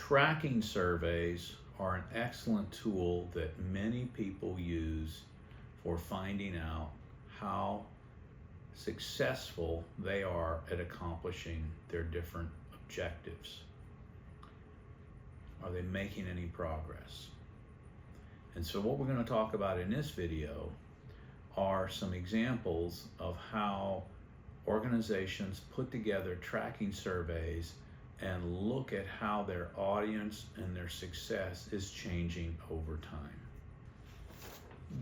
Tracking surveys are an excellent tool that many people use for finding out how successful they are at accomplishing their different objectives. Are they making any progress? And so what we're going to talk about in this video are some examples of how organizations put together tracking surveys and look at how their audience and their success is changing over time.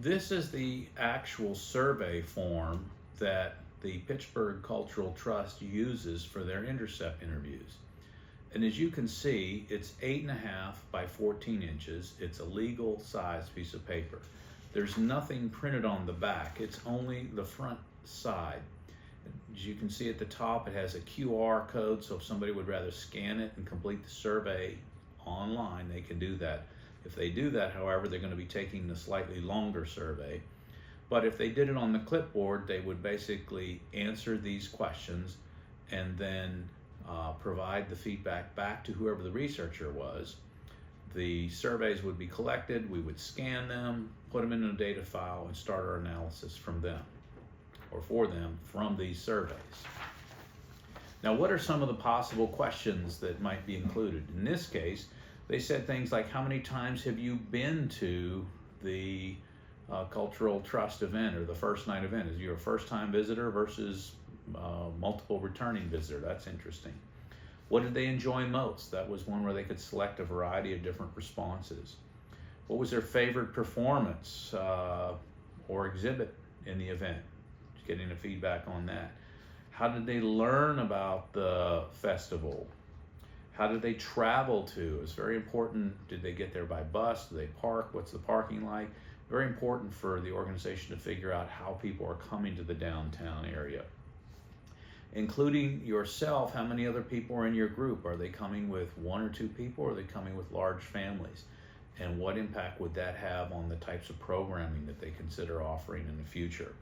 This is the actual survey form that the Pittsburgh Cultural Trust uses for their Intercept interviews. And as you can see, it's 8.5 by 14 inches. It's a legal size piece of paper. There's nothing printed on the back. It's only the front side. As you can see at the top, it has a QR code, so if somebody would rather scan it and complete the survey online, they can do that. If they do that, however, they're going to be taking the slightly longer survey. But if they did it on the clipboard, they would basically answer these questions and then provide the feedback back to whoever the researcher was. The surveys would be collected, we would scan them, put them in a data file, and start our analysis from them, or for them, from these surveys. Now, what are some of the possible questions that might be included? In this case, they said things like, how many times have you been to the Cultural Trust event or the first night event? Is you a first-time visitor versus multiple returning visitor? That's interesting. What did they enjoy most? That was one where they could select a variety of different responses. What was their favorite performance or exhibit in the event? Just getting a feedback on that. How did they learn about the festival? How did they travel to? It's very important. Did they get there by bus? Did they park? What's the parking like? Very important for the organization to figure out how people are coming to the downtown area. Including yourself, how many other people are in your group? Are they coming with 1 or 2 people, or are they coming with large families? And what impact would that have on the types of programming that they consider offering in the future?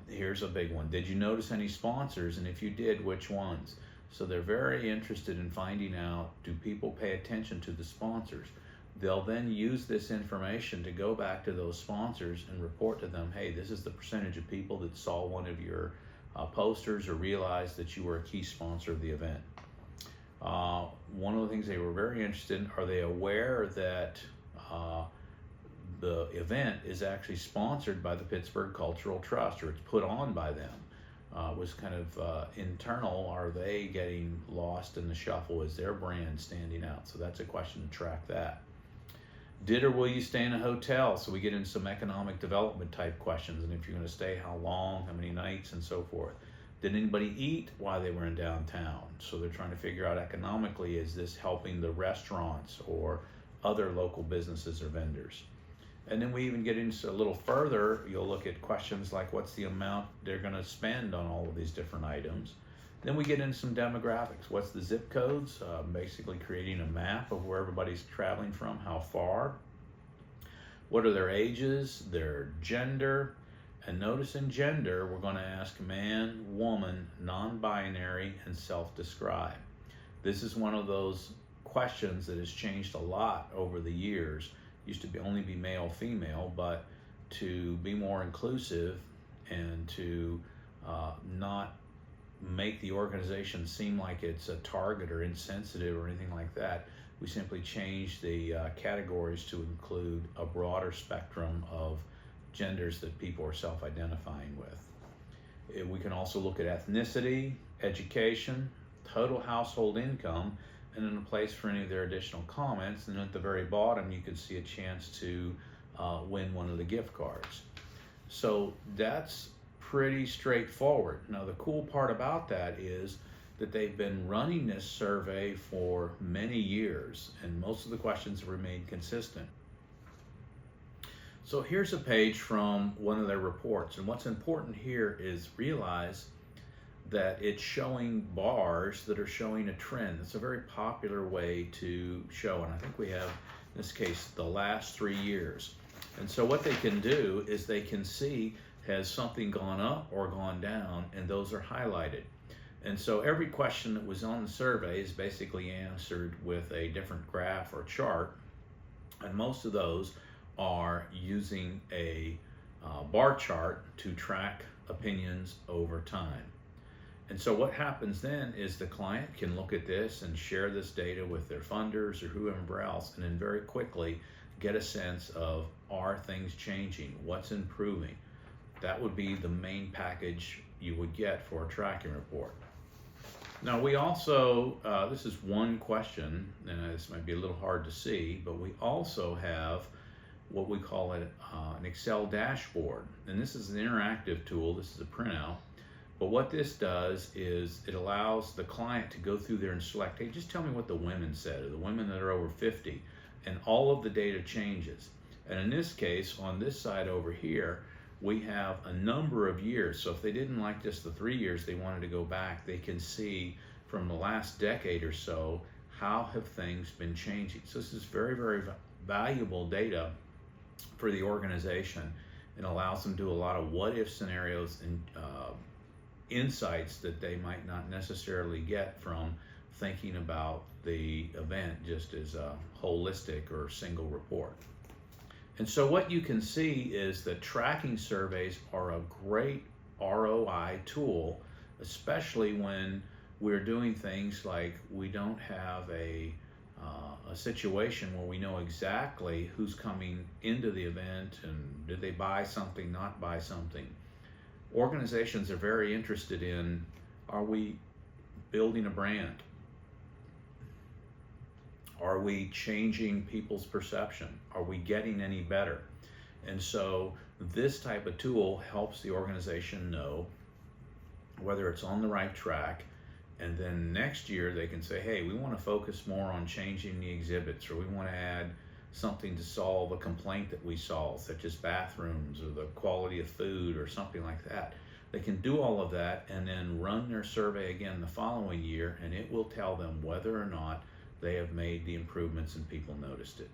Here's a big one. Did you notice any sponsors? And if you did, which ones? So they're very interested in finding out, do people pay attention to the sponsors? They'll then use this information to go back to those sponsors and report to them, hey, this is the percentage of people that saw one of your posters or realized that you were a key sponsor of the event. One of the things they were very interested in, are they aware that the event is actually sponsored by the Pittsburgh Cultural Trust, or it's put on by them? Was kind of internal. Are they getting lost in the shuffle? Is their brand standing out? So that's a question to track that. Did or will you stay in a hotel? So we get into some economic development type questions, and if you're going to stay, how long, how many nights, and so forth. Did anybody eat while they were in downtown? So they're trying to figure out economically, is this helping the restaurants or other local businesses or vendors? And then we even get into a little further. You'll look at questions like, what's the amount they're going to spend on all of these different items? Then we get into some demographics. What's the zip codes? Basically creating a map of where everybody's traveling from, how far. What are their ages, their gender? And notice in gender, we're going to ask man, woman, non-binary, and self-describe. This is one of those questions that has changed a lot over the years. Used to only be male, female, but to be more inclusive and to not make the organization seem like it's a target or insensitive or anything like that, we simply changed the categories to include a broader spectrum of genders that people are self-identifying with. We can also look at ethnicity, education, total household income, and then a place for any of their additional comments. And at the very bottom, you can see a chance to win one of the gift cards. So that's pretty straightforward. Now, the cool part about that is that they've been running this survey for many years, and most of the questions have remained consistent. So here's a page from one of their reports, and what's important here is realize that it's showing bars that are showing a trend. It's a very popular way to show, and I think we have, in this case, the last 3 years. And so what they can do is they can see, has something gone up or gone down, and those are highlighted. And so every question that was on the survey is basically answered with a different graph or chart. And most of those are using a bar chart to track opinions over time. And so what happens then is the client can look at this and share this data with their funders or whoever else, and then very quickly get a sense of, are things changing? What's improving? That would be the main package you would get for a tracking report. Now we also, this is one question, and this might be a little hard to see, but we also have what we call an Excel dashboard. And this is an interactive tool, this is a printout. But what this does is it allows the client to go through there and select, hey, just tell me what the women said, or the women that are over 50, and all of the data changes. And in this case, on this side over here, we have a number of years. So if they didn't like just the 3 years, they wanted to go back, they can see from the last decade or so, how have things been changing. So this is very, very valuable data for the organization, and allows them to do a lot of what-if scenarios and insights that they might not necessarily get from thinking about the event just as a holistic or single report. And so what you can see is that tracking surveys are a great ROI tool, especially when we're doing things like we don't have a situation where we know exactly who's coming into the event and did they buy something, not buy something. Organizations are very interested in, are we building a brand? Are we changing people's perception? Are we getting any better? And so this type of tool helps the organization know whether it's on the right track, and then next year they can say, hey, we want to focus more on changing the exhibits, or we want to add something to solve a complaint that we solve, such as bathrooms or the quality of food or something like that. They can do all of that and then run their survey again the following year, and it will tell them whether or not they have made the improvements and people noticed it.